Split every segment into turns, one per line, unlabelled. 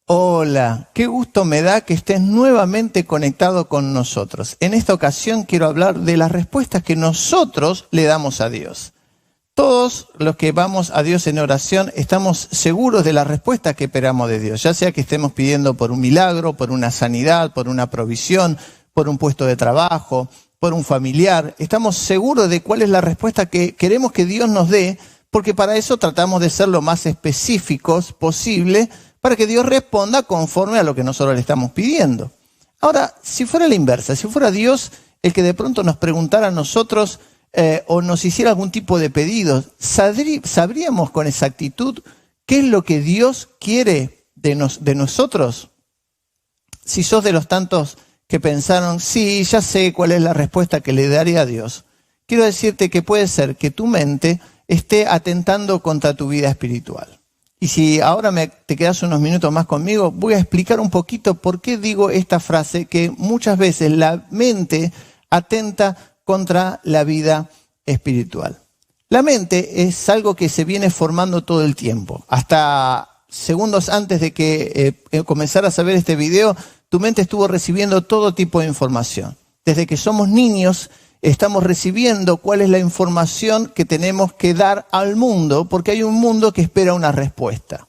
Hola, qué gusto me da que estés nuevamente conectado con nosotros. En esta ocasión quiero hablar de las respuestas que nosotros le damos a Dios. Todos los que vamos a Dios en oración estamos seguros de la respuesta que esperamos de Dios, ya sea que estemos pidiendo por un milagro, por una sanidad, por una provisión, por un puesto de trabajo, por un familiar. Estamos seguros de cuál es la respuesta que queremos que Dios nos dé, porque para eso tratamos de ser lo más específicos posible, para que Dios responda conforme a lo que nosotros le estamos pidiendo. Ahora, si fuera la inversa, si fuera Dios el que de pronto nos preguntara a nosotros o nos hiciera algún tipo de pedido, ¿sabríamos con exactitud qué es lo que Dios quiere de nosotros? Si sos de los tantos que pensaron, sí, ya sé cuál es la respuesta que le daré a Dios, quiero decirte que puede ser que tu mente esté atentando contra tu vida espiritual. Y si ahora te quedas unos minutos más conmigo, voy a explicar un poquito por qué digo esta frase, que muchas veces la mente atenta contra la vida espiritual. La mente es algo que se viene formando todo el tiempo. Hasta segundos antes de que comenzaras a ver este video, tu mente estuvo recibiendo todo tipo de información. Desde que somos niños, estamos recibiendo cuál es la información que tenemos que dar al mundo, porque hay un mundo que espera una respuesta.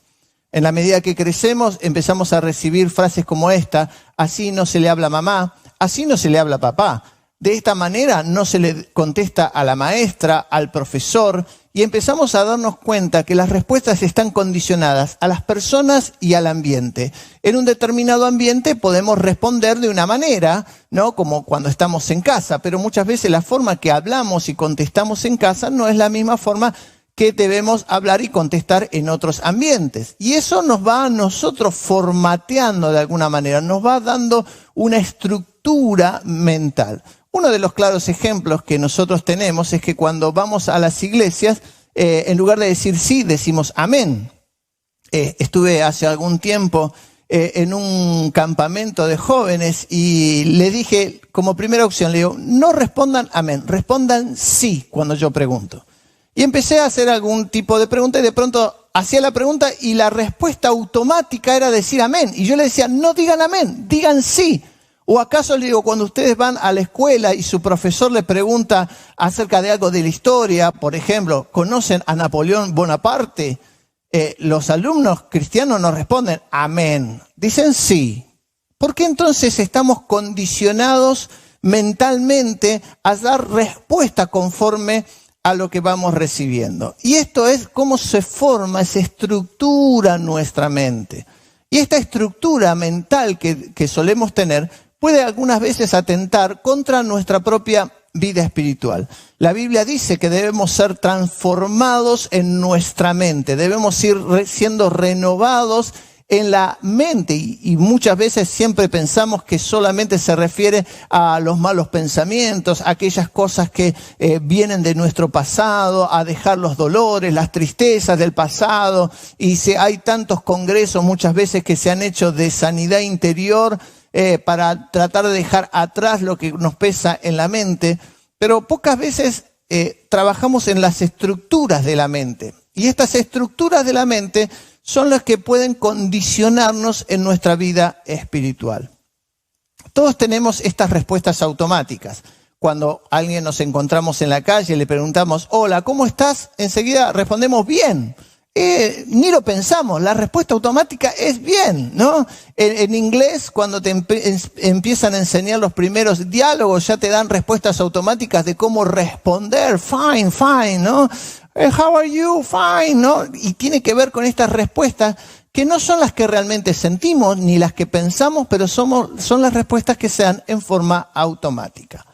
En la medida que crecemos, empezamos a recibir frases como esta: así no se le habla a mamá, así no se le habla a papá. De esta manera no se le contesta a la maestra, al profesor, y empezamos a darnos cuenta que las respuestas están condicionadas a las personas y al ambiente. En un determinado ambiente podemos responder de una manera, ¿no? Como cuando estamos en casa, pero muchas veces la forma que hablamos y contestamos en casa no es la misma forma que debemos hablar y contestar en otros ambientes. Y eso nos va a nosotros formateando de alguna manera, nos va dando una estructura mental. Uno de los claros ejemplos que nosotros tenemos es que cuando vamos a las iglesias, en lugar de decir sí, decimos amén. Estuve hace algún tiempo en un campamento de jóvenes y le dije como primera opción, le digo, no respondan amén, respondan sí cuando yo pregunto. Y empecé a hacer algún tipo de pregunta y de pronto hacía la pregunta y la respuesta automática era decir amén. Y yo le decía, no digan amén, digan sí. ¿O acaso, le digo, cuando ustedes van a la escuela y su profesor le pregunta acerca de algo de la historia, por ejemplo, ¿conocen a Napoleón Bonaparte? Los alumnos cristianos no responden amén, dicen sí. ¿Por qué entonces estamos condicionados mentalmente a dar respuesta conforme a lo que vamos recibiendo? Y esto es cómo se forma, se estructura nuestra mente. Y esta estructura mental que solemos tener puede algunas veces atentar contra nuestra propia vida espiritual. La Biblia dice que debemos ser transformados en nuestra mente, debemos ir siendo renovados en la mente y muchas veces siempre pensamos que solamente se refiere a los malos pensamientos, a aquellas cosas que vienen de nuestro pasado, a dejar los dolores, las tristezas del pasado, y hay tantos congresos muchas veces que se han hecho de sanidad interior para tratar de dejar atrás lo que nos pesa en la mente, pero pocas veces trabajamos en las estructuras de la mente. Y estas estructuras de la mente son las que pueden condicionarnos en nuestra vida espiritual. Todos tenemos estas respuestas automáticas. Cuando a alguien nos encontramos en la calle y le preguntamos, hola, ¿cómo estás? Enseguida respondemos bien. Ni lo pensamos, la respuesta automática es bien, ¿no? En inglés, cuando te empiezan a enseñar los primeros diálogos, ya te dan respuestas automáticas de cómo responder, fine, fine, ¿no? How are you? Fine, ¿no? Y tiene que ver con estas respuestas que no son las que realmente sentimos ni las que pensamos, pero son las respuestas que se dan en forma automática.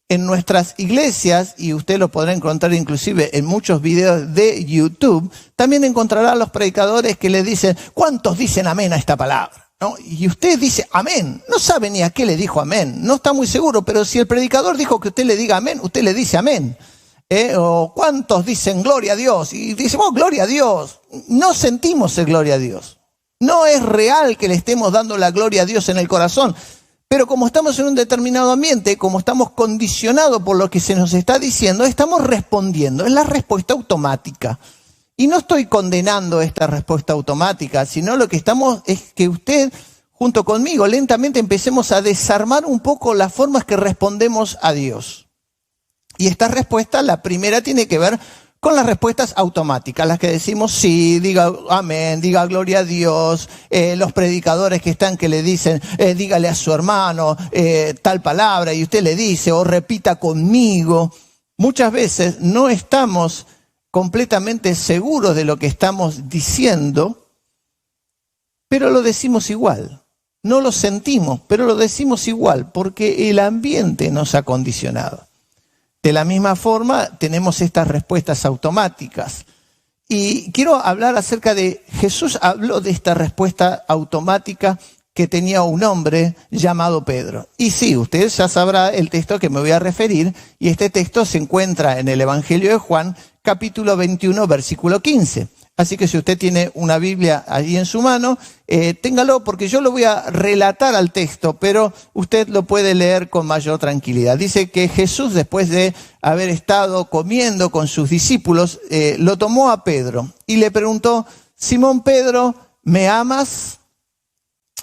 En nuestras iglesias, y usted lo podrá encontrar inclusive en muchos videos de YouTube, también encontrará a los predicadores que le dicen, ¿cuántos dicen amén a esta palabra? ¿No? Y usted dice amén, no sabe ni a qué le dijo amén, no está muy seguro, pero si el predicador dijo que usted le diga amén, usted le dice amén. O ¿cuántos dicen gloria a Dios? Y decimos gloria a Dios, no sentimos el gloria a Dios. No es real que le estemos dando la gloria a Dios en el corazón. Pero como estamos en un determinado ambiente, como estamos condicionados por lo que se nos está diciendo, estamos respondiendo. Es la respuesta automática. Y no estoy condenando esta respuesta automática, sino lo que estamos es que usted, junto conmigo, lentamente empecemos a desarmar un poco las formas que respondemos a Dios. Y esta respuesta, la primera tiene que ver con las respuestas automáticas, las que decimos sí, diga amén, diga gloria a Dios, los predicadores que están que le dicen, dígale a su hermano tal palabra y usted le dice o repita conmigo. Muchas veces no estamos completamente seguros de lo que estamos diciendo, pero lo decimos igual. No lo sentimos, pero lo decimos igual, porque el ambiente nos ha condicionado. De la misma forma, tenemos estas respuestas automáticas. Y quiero hablar acerca de, Jesús habló de esta respuesta automática que tenía un hombre llamado Pedro. Y sí, usted ya sabrá el texto que me voy a referir, y este texto se encuentra en el Evangelio de Juan, capítulo 21, versículo 15. Así que si usted tiene una Biblia allí en su mano, téngalo porque yo lo voy a relatar al texto, pero usted lo puede leer con mayor tranquilidad. Dice que Jesús, después de haber estado comiendo con sus discípulos, lo tomó a Pedro y le preguntó, Simón Pedro, ¿me amas?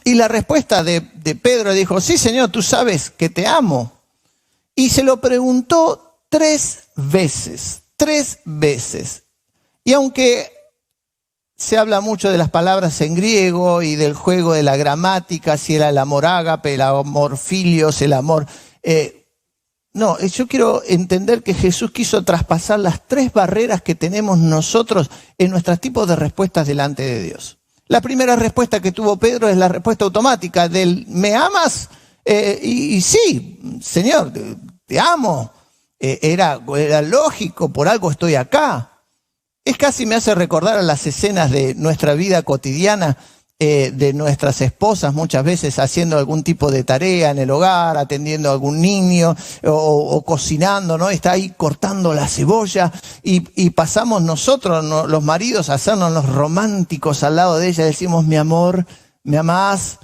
Y la respuesta de Pedro dijo, sí Señor, tú sabes que te amo. Y se lo preguntó 3 veces. Y aunque se habla mucho de las palabras en griego y del juego de la gramática, si era el amor ágape, el amor filios, el amor... No, yo quiero entender que Jesús quiso traspasar las 3 barreras que tenemos nosotros en nuestros tipos de respuestas delante de Dios. La primera respuesta que tuvo Pedro es la respuesta automática del ¿me amas? Y sí, Señor, te amo. Era lógico, por algo estoy acá. Es casi me hace recordar a las escenas de nuestra vida cotidiana, de nuestras esposas muchas veces haciendo algún tipo de tarea en el hogar, atendiendo a algún niño o cocinando, ¿no? Está ahí cortando la cebolla y pasamos nosotros, los maridos, a hacernos los románticos al lado de ella. Decimos, mi amor, ¿me amás?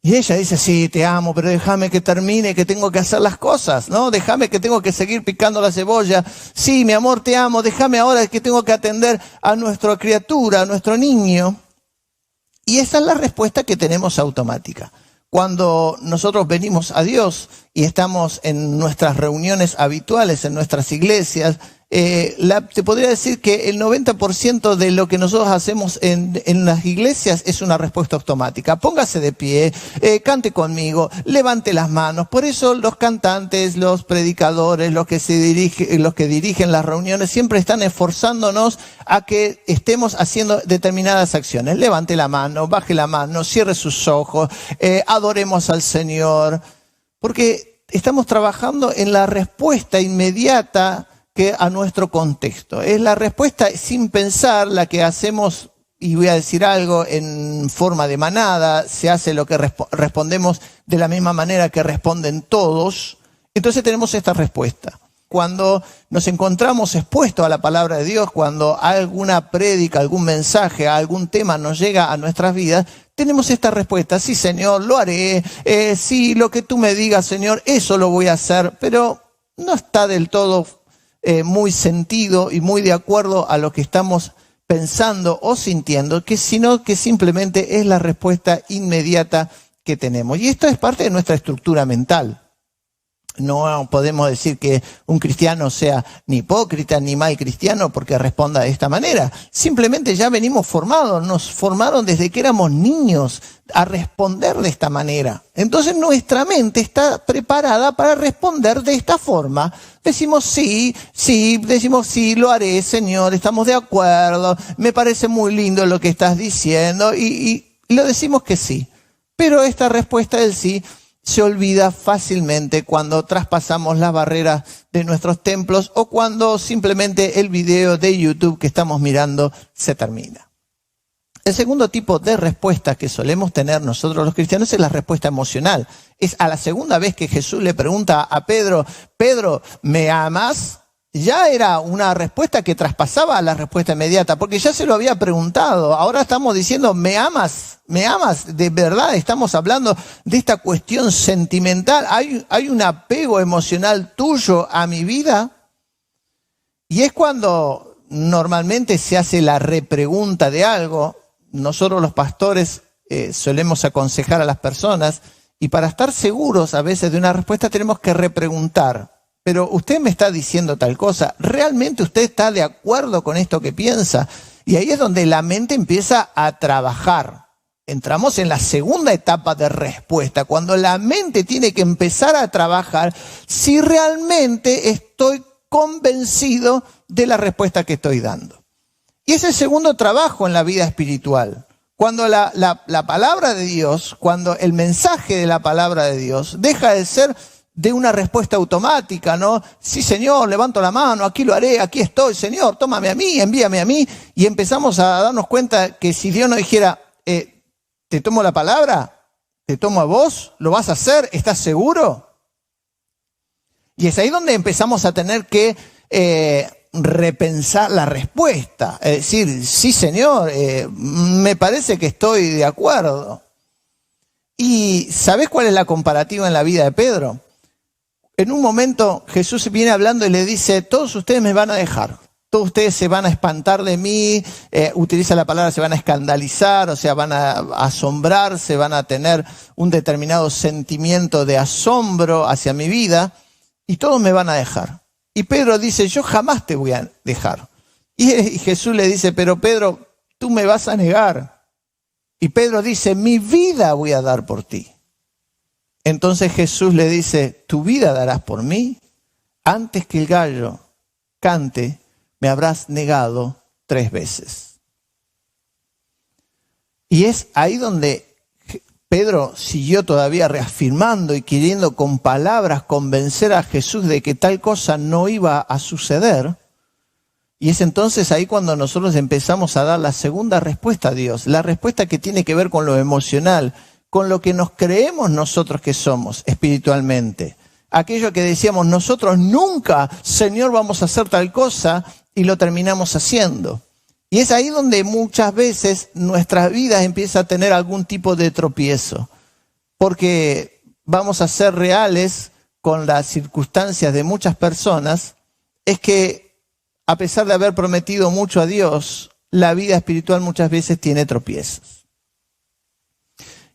Y ella dice, sí, te amo, pero déjame que termine, que tengo que hacer las cosas, ¿no? Déjame que tengo que seguir picando la cebolla. Sí, mi amor, te amo, déjame ahora que tengo que atender a nuestra criatura, a nuestro niño. Y esa es la respuesta que tenemos automática. Cuando nosotros venimos a Dios y estamos en nuestras reuniones habituales, en nuestras iglesias, te podría decir que el 90% de lo que nosotros hacemos en las iglesias es una respuesta automática. Póngase de pie, cante conmigo, levante las manos. Por eso los cantantes, los predicadores, los que dirigen las reuniones siempre están esforzándonos a que estemos haciendo determinadas acciones. Levante la mano, baje la mano, cierre sus ojos, adoremos al Señor, porque estamos trabajando en la respuesta inmediata que a nuestro contexto. Es la respuesta sin pensar la que hacemos, y voy a decir algo, en forma de manada, se hace lo que respondemos de la misma manera que responden todos. Entonces tenemos esta respuesta. Cuando nos encontramos expuestos a la palabra de Dios, cuando alguna prédica, algún mensaje, algún tema nos llega a nuestras vidas, tenemos esta respuesta, sí Señor, lo haré, sí, lo que tú me digas Señor, eso lo voy a hacer, pero no está del todo muy sentido y muy de acuerdo a lo que estamos pensando o sintiendo, sino que simplemente es la respuesta inmediata que tenemos. Y esto es parte de nuestra estructura mental. No podemos decir que un cristiano sea ni hipócrita ni mal cristiano porque responda de esta manera. Simplemente ya venimos formados, nos formaron desde que éramos niños a responder de esta manera. Entonces nuestra mente está preparada para responder de esta forma. Decimos sí, lo haré, Señor, estamos de acuerdo, me parece muy lindo lo que estás diciendo y lo decimos que sí. Pero esta respuesta del sí se olvida fácilmente cuando traspasamos las barreras de nuestros templos o cuando simplemente el video de YouTube que estamos mirando se termina. El segundo tipo de respuesta que solemos tener nosotros los cristianos es la respuesta emocional. Es a la segunda vez que Jesús le pregunta a Pedro, Pedro, ¿me amas? Ya era una respuesta que traspasaba a la respuesta inmediata, porque ya se lo había preguntado. Ahora estamos diciendo, ¿me amas? ¿Me amas? De verdad, estamos hablando de esta cuestión sentimental. ¿Hay un apego emocional tuyo a mi vida? Y es cuando normalmente se hace la repregunta de algo. Nosotros los pastores solemos aconsejar a las personas y para estar seguros a veces de una respuesta tenemos que repreguntar. Pero usted me está diciendo tal cosa, ¿realmente usted está de acuerdo con esto que piensa? Y ahí es donde la mente empieza a trabajar. Entramos en la segunda etapa de respuesta, cuando la mente tiene que empezar a trabajar si realmente estoy convencido de la respuesta que estoy dando. Y ese es el segundo trabajo en la vida espiritual. Cuando la palabra de Dios, cuando el mensaje de la palabra de Dios deja de ser de una respuesta automática, ¿no? Sí, Señor, levanto la mano, aquí lo haré, aquí estoy, Señor, tómame a mí, envíame a mí. Y empezamos a darnos cuenta que si Dios nos dijera, te tomo la palabra, te tomo a vos, ¿lo vas a hacer? ¿Estás seguro? Y es ahí donde empezamos a tener que repensar la respuesta. Es decir, sí, Señor, me parece que estoy de acuerdo. ¿Y sabés cuál es la comparativa en la vida de Pedro? En un momento Jesús viene hablando y le dice, todos ustedes me van a dejar. Todos ustedes se van a espantar de mí, utiliza la palabra, se van a escandalizar, o sea, van a asombrarse, van a tener un determinado sentimiento de asombro hacia mi vida y todos me van a dejar. Y Pedro dice, yo jamás te voy a dejar. Y Jesús le dice, pero Pedro, tú me vas a negar. Y Pedro dice, mi vida voy a dar por ti. Entonces Jesús le dice, ¿tu vida darás por mí? Antes que el gallo cante, me habrás negado 3 veces. Y es ahí donde Pedro siguió todavía reafirmando y queriendo con palabras convencer a Jesús de que tal cosa no iba a suceder. Y es entonces ahí cuando nosotros empezamos a dar la segunda respuesta a Dios, la respuesta que tiene que ver con lo emocional, con lo que nos creemos nosotros que somos espiritualmente. Aquello que decíamos nosotros nunca, Señor, vamos a hacer tal cosa, y lo terminamos haciendo. Y es ahí donde muchas veces nuestras vidas empiezan a tener algún tipo de tropiezo, porque vamos a ser reales con las circunstancias de muchas personas, es que a pesar de haber prometido mucho a Dios, la vida espiritual muchas veces tiene tropiezos.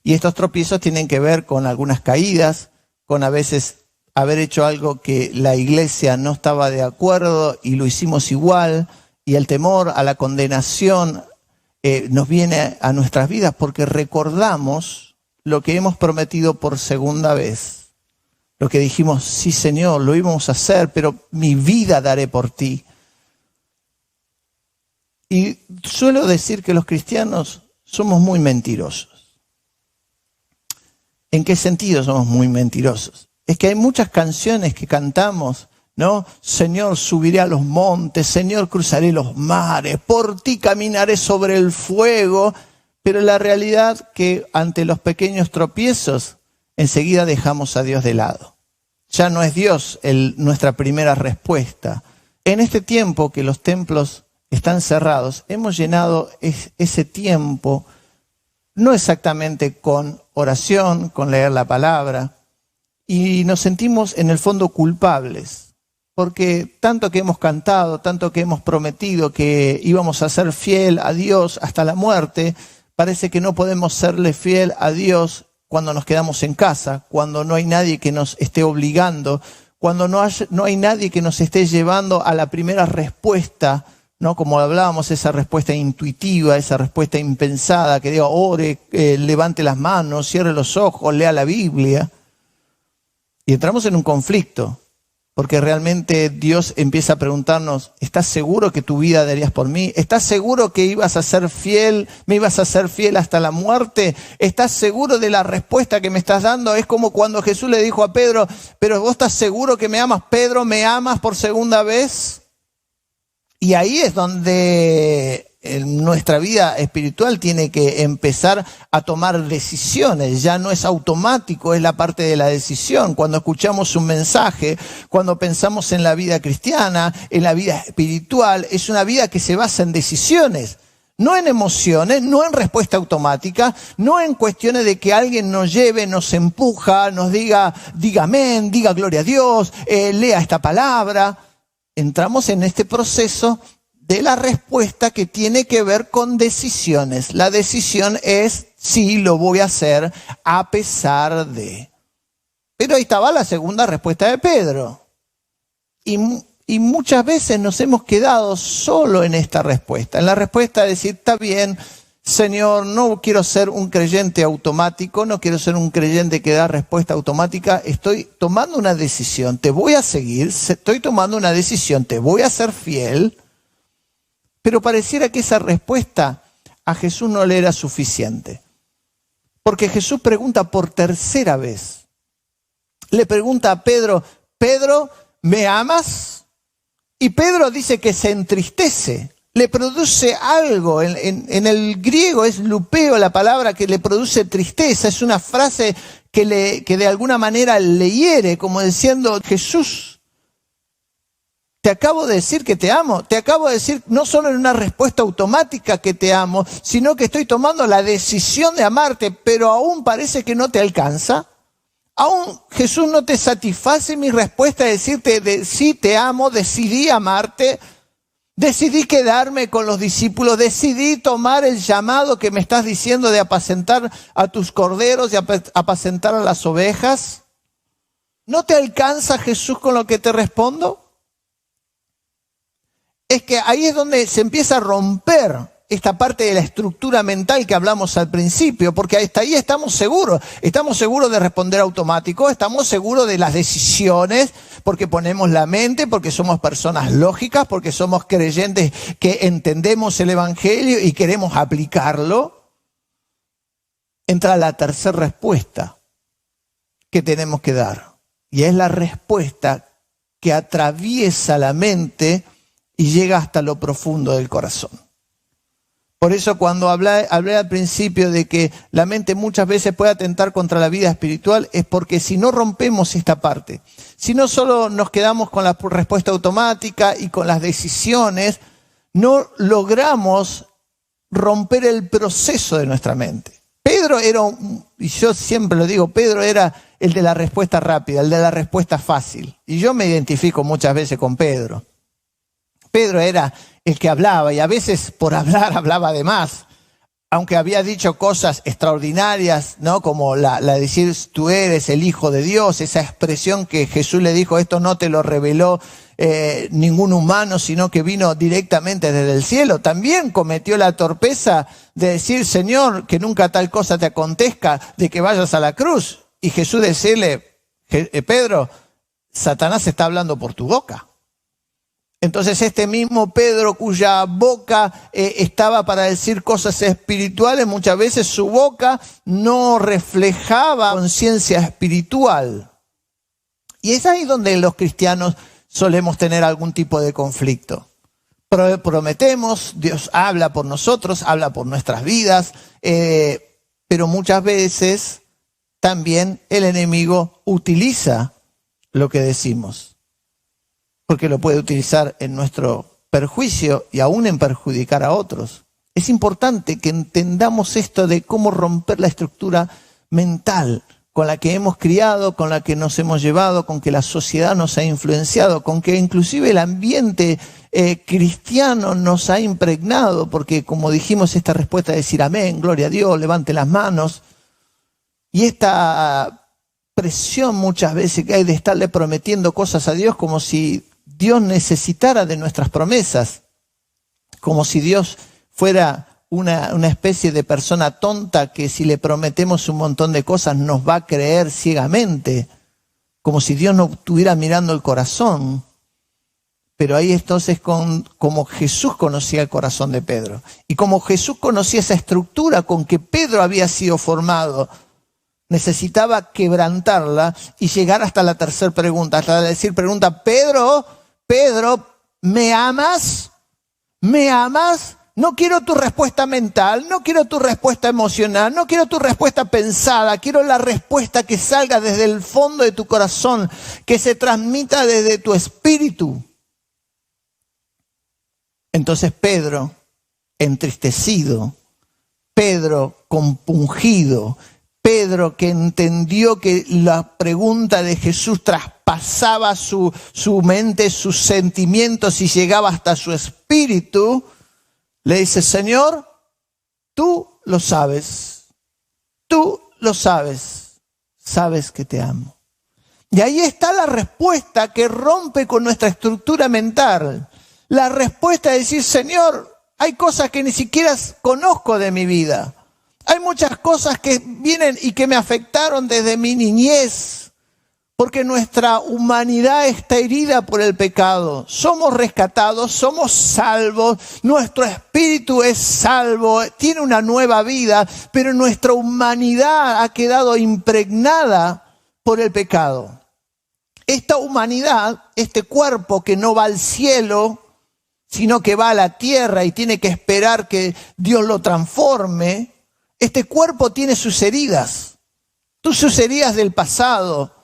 Y estos tropiezos tienen que ver con algunas caídas, con a veces haber hecho algo que la iglesia no estaba de acuerdo y lo hicimos igual, y el temor a la condenación nos viene a nuestras vidas porque recordamos lo que hemos prometido por segunda vez. Lo que dijimos, sí Señor, lo íbamos a hacer, pero mi vida daré por ti. Y suelo decir que los cristianos somos muy mentirosos. ¿En qué sentido somos muy mentirosos? Es que hay muchas canciones que cantamos, ¿no? Señor, subiré a los montes, Señor, cruzaré los mares, por ti caminaré sobre el fuego. Pero la realidad que ante los pequeños tropiezos, enseguida dejamos a Dios de lado. Ya no es Dios nuestra primera respuesta. En este tiempo que los templos están cerrados, hemos llenado ese tiempo, no exactamente con oración, con leer la palabra, y nos sentimos en el fondo culpables, porque tanto que hemos cantado, tanto que hemos prometido que íbamos a ser fiel a Dios hasta la muerte, parece que no podemos serle fiel a Dios cuando nos quedamos en casa, cuando no hay nadie que nos esté obligando, cuando no hay nadie que nos esté llevando a la primera respuesta, ¿no? Como hablábamos, esa respuesta intuitiva, esa respuesta impensada, que diga, ore, levante las manos, cierre los ojos, lea la Biblia. Y entramos en un conflicto, porque realmente Dios empieza a preguntarnos, ¿estás seguro que tu vida darías por mí? ¿Estás seguro que ibas a ser fiel, me ibas a ser fiel hasta la muerte? ¿Estás seguro de la respuesta que me estás dando? Es como cuando Jesús le dijo a Pedro, ¿pero vos estás seguro que me amas? Pedro, ¿me amas por segunda vez? Y ahí es donde nuestra vida espiritual tiene que empezar a tomar decisiones. Ya no es automático, es la parte de la decisión. Cuando escuchamos un mensaje, cuando pensamos en la vida cristiana, en la vida espiritual, es una vida que se basa en decisiones. No en emociones, no en respuesta automática, no en cuestiones de que alguien nos lleve, nos empuja, nos diga amén, diga gloria a Dios, lea esta palabra. Entramos en este proceso de la respuesta que tiene que ver con decisiones. La decisión es, sí, lo voy a hacer a pesar de. Pero ahí estaba la segunda respuesta de Pedro. Y muchas veces nos hemos quedado solo en esta respuesta. En la respuesta de decir, está bien, Señor, no quiero ser un creyente automático, no quiero ser un creyente que da respuesta automática, estoy tomando una decisión, te voy a seguir, estoy tomando una decisión, te voy a ser fiel, pero pareciera que esa respuesta a Jesús no le era suficiente. Porque Jesús pregunta por tercera vez. Le pregunta a Pedro, Pedro, ¿me amas? Y Pedro dice que se entristece. Le produce algo, en el griego es lupeo la palabra que le produce tristeza, es una frase que de alguna manera le hiere, como diciendo, Jesús, te acabo de decir que te amo, te acabo de decir no solo en una respuesta automática que te amo, sino que estoy tomando la decisión de amarte, pero aún parece que no te alcanza. Aún Jesús no te satisface mi respuesta de decirte, sí te amo, decidí amarte. Decidí quedarme con los discípulos, decidí tomar el llamado que me estás diciendo de apacentar a tus corderos y apacentar a las ovejas. ¿No te alcanza Jesús con lo que te respondo? Es que ahí es donde se empieza a romper esta parte de la estructura mental que hablamos al principio, porque hasta ahí estamos seguros de responder automático, estamos seguros de las decisiones, porque ponemos la mente, porque somos personas lógicas, porque somos creyentes que entendemos el Evangelio y queremos aplicarlo. Entra la tercera respuesta que tenemos que dar, y es la respuesta que atraviesa la mente y llega hasta lo profundo del corazón. Por eso cuando hablé al principio de que la mente muchas veces puede atentar contra la vida espiritual, es porque si no rompemos esta parte, si no solo nos quedamos con la respuesta automática y con las decisiones, no logramos romper el proceso de nuestra mente. Pedro era, y yo siempre lo digo, Pedro era el de la respuesta rápida, el de la respuesta fácil. Y yo me identifico muchas veces con Pedro. Pedro era el que hablaba y a veces por hablar hablaba de más, aunque había dicho cosas extraordinarias, ¿no? Como la decir tú eres el Hijo de Dios, esa expresión que Jesús le dijo, esto no te lo reveló ningún humano, sino que vino directamente desde el cielo. También cometió la torpeza de decir, Señor, que nunca tal cosa te acontezca, de que vayas a la cruz. Y Jesús decirle, Pedro, Satanás está hablando por tu boca. Entonces este mismo Pedro, cuya boca estaba para decir cosas espirituales, muchas veces su boca no reflejaba conciencia espiritual. Y es ahí donde los cristianos solemos tener algún tipo de conflicto. Prometemos, Dios habla por nosotros, habla por nuestras vidas, pero muchas veces también el enemigo utiliza lo que decimos, porque lo puede utilizar en nuestro perjuicio y aún en perjudicar a otros. Es importante que entendamos esto de cómo romper la estructura mental con la que hemos criado, con la que nos hemos llevado, con que la sociedad nos ha influenciado, con que inclusive el ambiente cristiano nos ha impregnado, porque como dijimos, esta respuesta de decir amén, gloria a Dios, levante las manos, y esta presión muchas veces que hay de estarle prometiendo cosas a Dios como si Dios necesitara de nuestras promesas, como si Dios fuera una especie de persona tonta que si le prometemos un montón de cosas nos va a creer ciegamente, como si Dios no estuviera mirando el corazón. Pero ahí entonces como Jesús conocía el corazón de Pedro y como Jesús conocía esa estructura con que Pedro había sido formado, necesitaba quebrantarla y llegar hasta la tercera pregunta, hasta decir Pedro, ¿me amas? ¿Me amas? No quiero tu respuesta mental, no quiero tu respuesta emocional, no quiero tu respuesta pensada, quiero la respuesta que salga desde el fondo de tu corazón, que se transmita desde tu espíritu. Entonces Pedro, entristecido, Pedro compungido, Pedro que entendió que la pregunta de Jesús traspasaba pasaba su mente, sus sentimientos y llegaba hasta su espíritu, le dice, Señor, tú lo sabes, sabes que te amo. Y ahí está la respuesta que rompe con nuestra estructura mental. La respuesta es decir, Señor, hay cosas que ni siquiera conozco de mi vida. Hay muchas cosas que vienen y que me afectaron desde mi niñez, porque nuestra humanidad está herida por el pecado. Somos rescatados, somos salvos, nuestro espíritu es salvo, tiene una nueva vida, pero nuestra humanidad ha quedado impregnada por el pecado. Esta humanidad, este cuerpo que no va al cielo, sino que va a la tierra y tiene que esperar que Dios lo transforme, este cuerpo tiene sus heridas del pasado,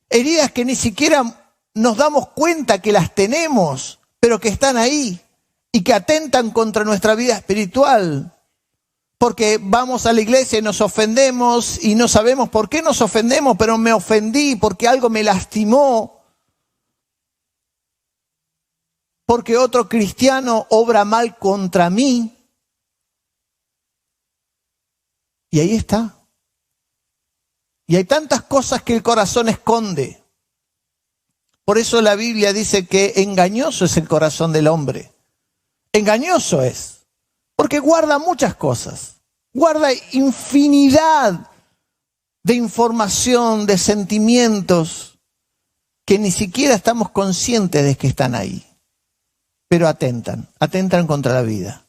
heridas que ni siquiera nos damos cuenta que las tenemos, pero que están ahí y que atentan contra nuestra vida espiritual. Porque vamos a la iglesia y nos ofendemos y no sabemos por qué nos ofendemos, pero me ofendí porque algo me lastimó, porque otro cristiano obra mal contra mí. Y ahí está. Y hay tantas cosas que el corazón esconde. Por eso la Biblia dice que engañoso es el corazón del hombre. Engañoso es, porque guarda muchas cosas. Guarda infinidad de información, de sentimientos que ni siquiera estamos conscientes de que están ahí. Pero atentan contra la vida.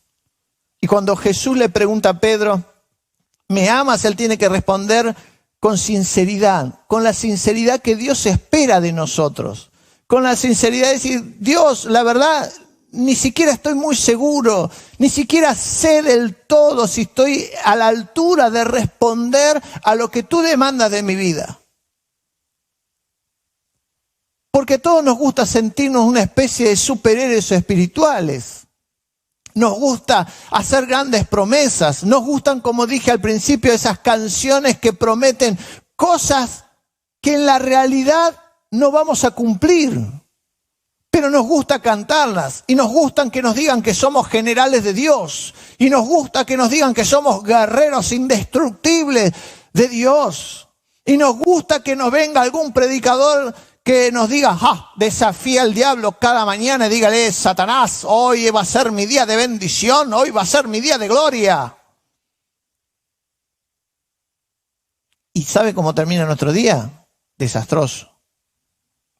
Y cuando Jesús le pregunta a Pedro, ¿me amas? Él tiene que responder con sinceridad, con la sinceridad que Dios espera de nosotros. Con la sinceridad de decir, Dios, la verdad, ni siquiera estoy muy seguro, ni siquiera sé del todo si estoy a la altura de responder a lo que tú demandas de mi vida. Porque a todos nos gusta sentirnos una especie de superhéroes espirituales. Nos gusta hacer grandes promesas. Nos gustan, como dije al principio, esas canciones que prometen cosas que en la realidad no vamos a cumplir. Pero nos gusta cantarlas y nos gustan que nos digan que somos generales de Dios. Y nos gusta que nos digan que somos guerreros indestructibles de Dios. Y nos gusta que nos venga algún predicador que nos diga, desafía al diablo cada mañana y dígale, Satanás, hoy va a ser mi día de bendición, hoy va a ser mi día de gloria. ¿Y sabe cómo termina nuestro día? Desastroso.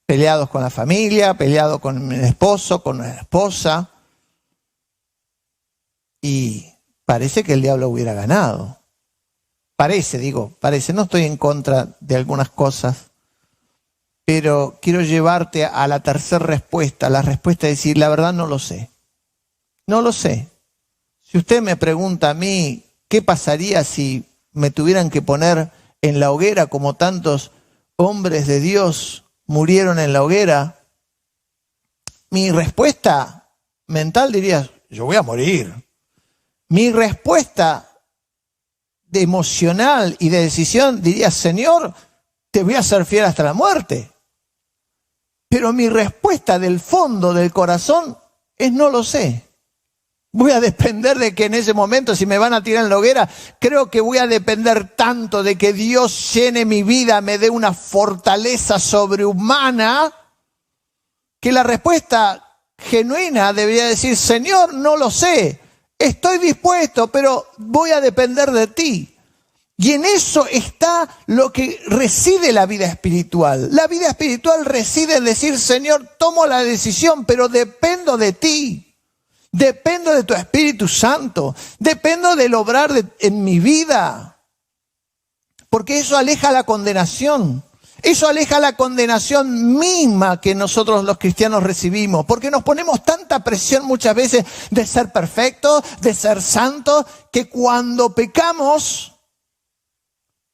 Peleados con la familia, peleados con el esposo, con la esposa. Y parece que el diablo hubiera ganado. Parece, no estoy en contra de algunas cosas. Pero quiero llevarte a la tercera respuesta. La respuesta es decir, la verdad no lo sé. No lo sé. Si usted me pregunta a mí, ¿qué pasaría si me tuvieran que poner en la hoguera como tantos hombres de Dios murieron en la hoguera? Mi respuesta mental diría, yo voy a morir. Mi respuesta de emocional y de decisión diría, Señor, te voy a ser fiel hasta la muerte. Pero mi respuesta del fondo del corazón es no lo sé. Voy a depender de que en ese momento, si me van a tirar en la hoguera, creo que voy a depender tanto de que Dios llene mi vida, me dé una fortaleza sobrehumana, que la respuesta genuina debería decir, Señor, no lo sé, estoy dispuesto, pero voy a depender de ti. Y en eso está lo que reside la vida espiritual. La vida espiritual reside en decir, Señor, tomo la decisión, pero dependo de ti. Dependo de tu Espíritu Santo. Dependo del obrar en mi vida. Porque eso aleja la condenación. Eso aleja la condenación misma que nosotros los cristianos recibimos. Porque nos ponemos tanta presión muchas veces de ser perfectos, de ser santos, que cuando pecamos,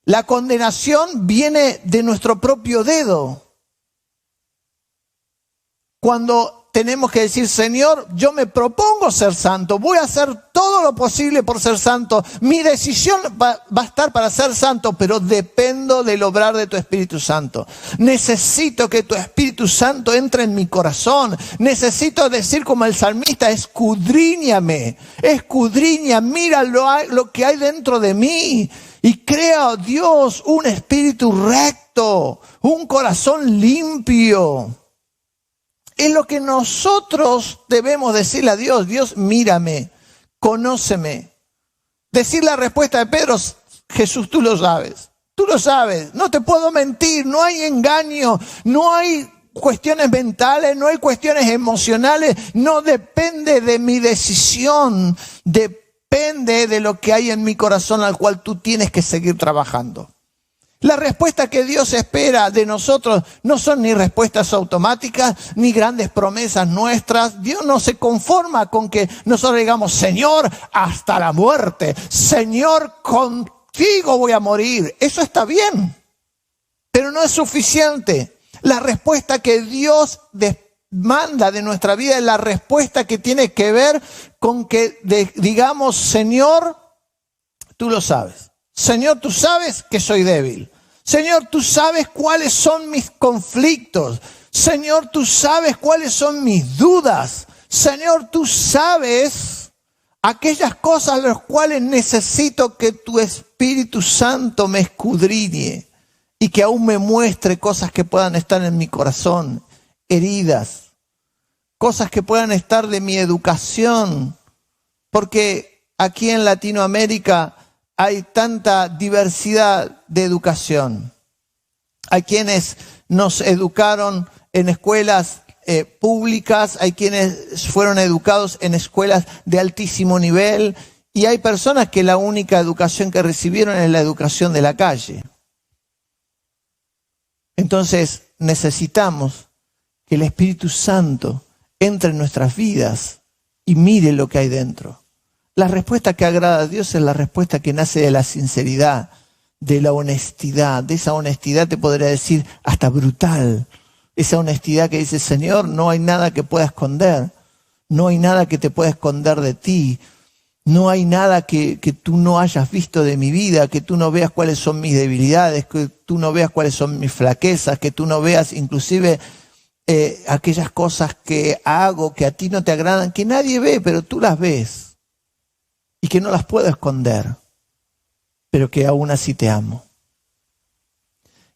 la condenación viene de nuestro propio dedo. Cuando tenemos que decir, Señor, yo me propongo ser santo, voy a hacer todo lo posible por ser santo, mi decisión va a estar para ser santo, pero dependo del obrar de tu Espíritu Santo. Necesito que tu Espíritu Santo entre en mi corazón, necesito decir como el salmista, escudriñame, mira lo que hay dentro de mí y crea, oh Dios, un espíritu recto, un corazón limpio. Es lo que nosotros debemos decirle a Dios. Dios, mírame, conóceme. Decir la respuesta de Pedro, Jesús, tú lo sabes, no te puedo mentir, no hay engaño, no hay cuestiones mentales, no hay cuestiones emocionales, no depende de mi decisión, depende de lo que hay en mi corazón al cual tú tienes que seguir trabajando. La respuesta que Dios espera de nosotros no son ni respuestas automáticas, ni grandes promesas nuestras. Dios no se conforma con que nosotros digamos, Señor, hasta la muerte. Señor, contigo voy a morir. Eso está bien, pero no es suficiente. La respuesta que Dios demanda de nuestra vida es la respuesta que tiene que ver con que digamos, Señor, tú lo sabes. Señor, tú sabes que soy débil. Señor, tú sabes cuáles son mis conflictos. Señor, tú sabes cuáles son mis dudas. Señor, tú sabes aquellas cosas a las cuales necesito que tu Espíritu Santo me escudriñe y que aún me muestre cosas que puedan estar en mi corazón, heridas, cosas que puedan estar de mi educación, porque aquí en Latinoamérica hay tanta diversidad de educación. Hay quienes nos educaron en escuelas públicas, hay quienes fueron educados en escuelas de altísimo nivel y hay personas que la única educación que recibieron es la educación de la calle. Entonces necesitamos que el Espíritu Santo entre en nuestras vidas y mire lo que hay dentro. La respuesta que agrada a Dios es la respuesta que nace de la sinceridad, de la honestidad. De esa honestidad te podría decir hasta brutal. Esa honestidad que dice, Señor, no hay nada que pueda esconder. No hay nada que te pueda esconder de ti. No hay nada que tú no hayas visto de mi vida, que tú no veas cuáles son mis debilidades, que tú no veas cuáles son mis flaquezas, que tú no veas inclusive aquellas cosas que hago que a ti no te agradan, que nadie ve, pero tú las ves. Y que no las puedo esconder, pero que aún así te amo.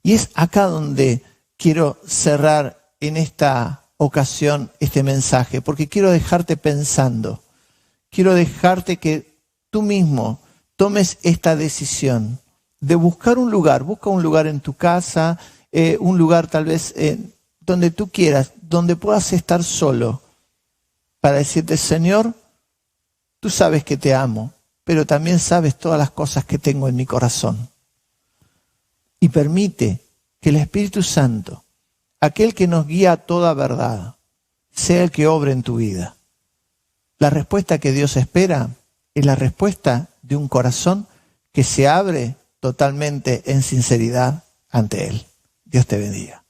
Y es acá donde quiero cerrar en esta ocasión este mensaje, porque quiero dejarte pensando, quiero dejarte que tú mismo tomes esta decisión de buscar un lugar, busca un lugar en tu casa, un lugar tal vez donde tú quieras, donde puedas estar solo, para decirte, Señor, tú sabes que te amo, pero también sabes todas las cosas que tengo en mi corazón. Y permite que el Espíritu Santo, aquel que nos guía a toda verdad, sea el que obre en tu vida. La respuesta que Dios espera es la respuesta de un corazón que se abre totalmente en sinceridad ante Él. Dios te bendiga.